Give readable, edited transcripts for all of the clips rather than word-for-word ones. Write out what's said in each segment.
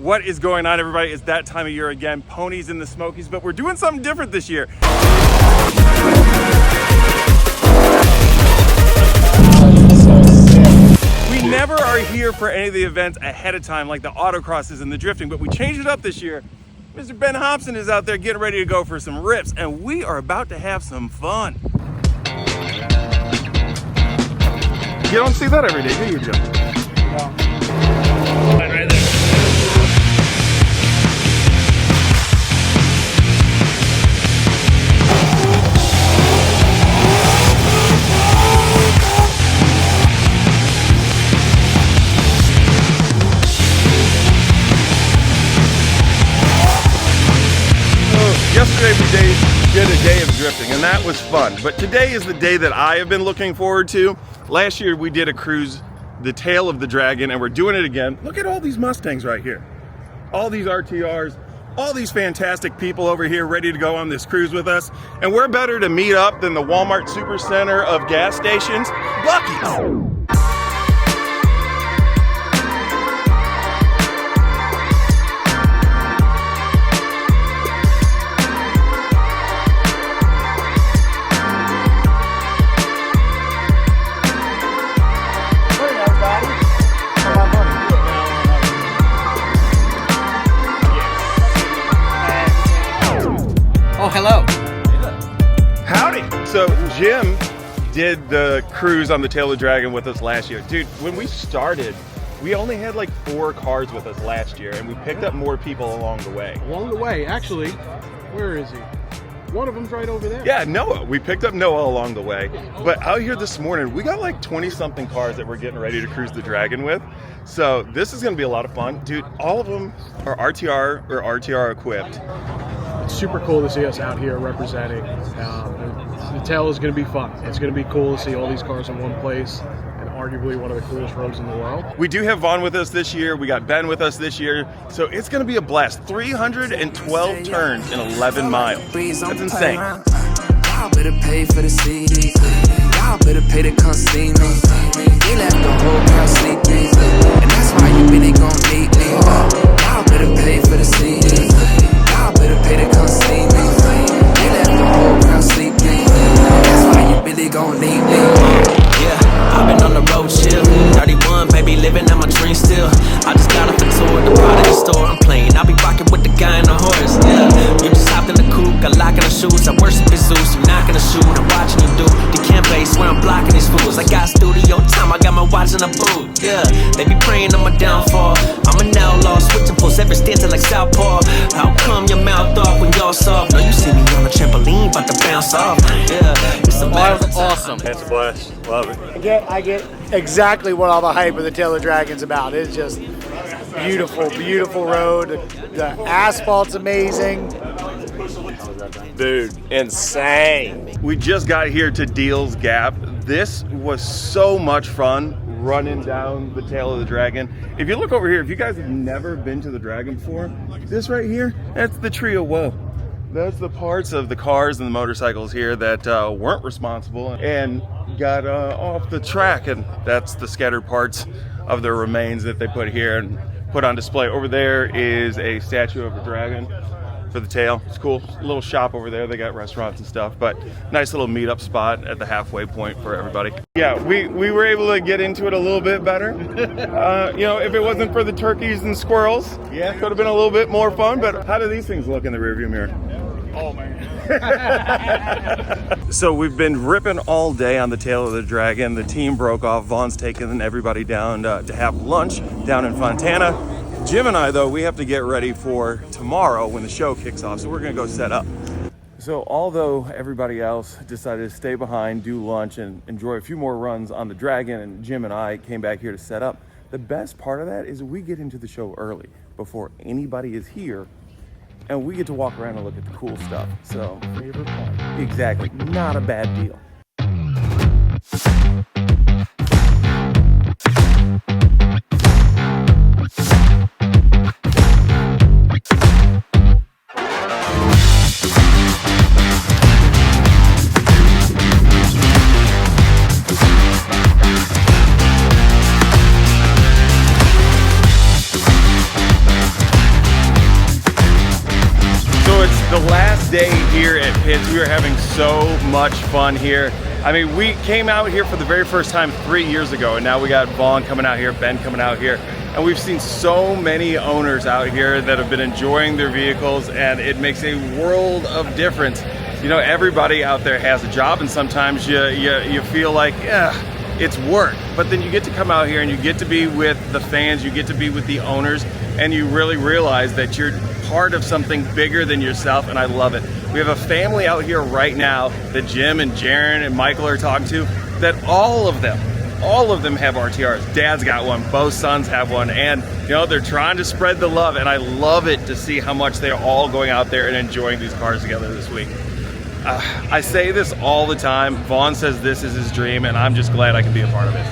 What is going on, everybody? It's that time of year again, Ponies in the Smokies, but we're doing something different this year. We never are here for any of the events ahead of time, like the autocrosses and the drifting, but we changed it up this year. Mr. Ben Hobson is out there getting ready to go for some rips, and we are about to have some fun. You don't see that every day, do you, Jim? No. Right there. Yesterday we did a day of drifting, and that was fun. But today is the day that I have been looking forward to. Last year we did a cruise, the tail of the dragon, and we're doing it again. Look at all these Mustangs right here. All these RTRs, all these fantastic people over here ready to go on this cruise with us. And we're better to meet up than the Walmart Supercenter of gas stations, Buc-ee's. Hello. Howdy. So Jim did the cruise on the tail of the dragon with us last year. Dude, when we started, we only had like 4 cars with us last year, and we picked up more people along the way. Along the way, actually, where is he? One of them's right over there. Yeah, Noah. We picked up Noah along the way. But out here this morning, we got like 20-something cars that we're getting ready to cruise the dragon with. So this is going to be a lot of fun. Dude, all of them are RTR or RTR equipped. Super cool to see us out here representing. The tail is going to be fun. It's going to be cool to see all these cars in one place, and arguably one of the coolest roads in the world. We do have Vaughn with us this year. We got Ben with us this year. So it's going to be a blast. 312 turns in 11 miles. That's insane. Y'all better pay for the CD. Y'all better pay to come see me. They left the whole crowd sleeping, and that's why you really gon' need me. Y'all better pay for the CD. Y'all better pay to come see me. They left the whole crowd sleeping, and that's why you really gon' need me. Yeah, I've been on the road chill. 31, baby, living out my dream still. I just got off the tour at the Prodigy store. I'm playing, I'll be rocking with the guy in the horse. Yeah, you just hopped in the coupe, got lock in the shoes. I worship Jesus, you knocking the shoe. I'm watching you do the camp base where I'm blocking these fools. I got studio time, I got my watch in the booth. Yeah, they be praying on my downfall. I'm an outlaw, switching full seven stances like Southpaw. How come your mouth off when y'all soft? No, you see me on the trampoline, about to bounce off. Yeah, it's a That was awesome. That's a blast. Love it. I get exactly what all the hype of the Tail of the Dragon's about. It's just beautiful, beautiful road. The asphalt's amazing. Dude, insane. We just got here to Deals Gap. This was so much fun running down the tail of the dragon. If you look over here, if you guys have never been to the dragon before, this right here, that's the tree of woe. That's the parts of the cars and the motorcycles here that weren't responsible and got off the track, and that's the scattered parts of the remains that they put here and put on display. Over there is a statue of a dragon for the tail. It's cool. A little shop over there. They got restaurants and stuff, but nice little meetup spot at the halfway point for everybody. Yeah, we were able to get into it a little bit better. You know, if it wasn't for the turkeys and squirrels, yeah, could have been a little bit more fun. But how do these things look in the rearview mirror? Oh, man. So we've been ripping all day on the tail of the dragon. The team broke off. Vaughn's taking everybody down to have lunch down in Fontana. Jim and I, though, we have to get ready for tomorrow when the show kicks off, so we're gonna go set up. So although everybody else decided to stay behind, do lunch, and enjoy a few more runs on the dragon, and Jim and I came back here to set up, the best part of that is we get into the show early before anybody is here, and we get to walk around and look at the cool stuff. So, Favorite part. exactly, not a bad deal. day here at Pitts. We are having so much fun here. I mean, we came out here for the very first time 3 years ago, and now we got Vaughn coming out here, Ben coming out here, and we've seen so many owners out here that have been enjoying their vehicles, and it makes a world of difference. You know, everybody out there has a job, and sometimes you feel like, yeah, it's work, but then you get to come out here and you get to be with the fans, you get to be with the owners, and you really realize that you're part of something bigger than yourself, and I love it. We have a family out here right now that Jim and Jaron and Michael are talking to, that all of them have RTRs. Dad's got one, both sons have one, and you know, they're trying to spread the love, and I love it to see how much they're all going out there and enjoying these cars together this week. I say this all the time. Vaughn says this is his dream, and I'm just glad I can be a part of it.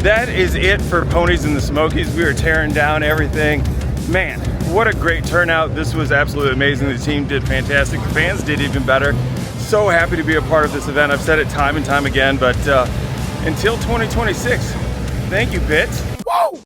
That is it for Ponies and the Smokies. We are tearing down everything. Man, what a great turnout. This was absolutely amazing. The team did fantastic. The fans did even better. So happy to be a part of this event. I've said it time and time again, but until 2026, thank you, Pitts. Woo!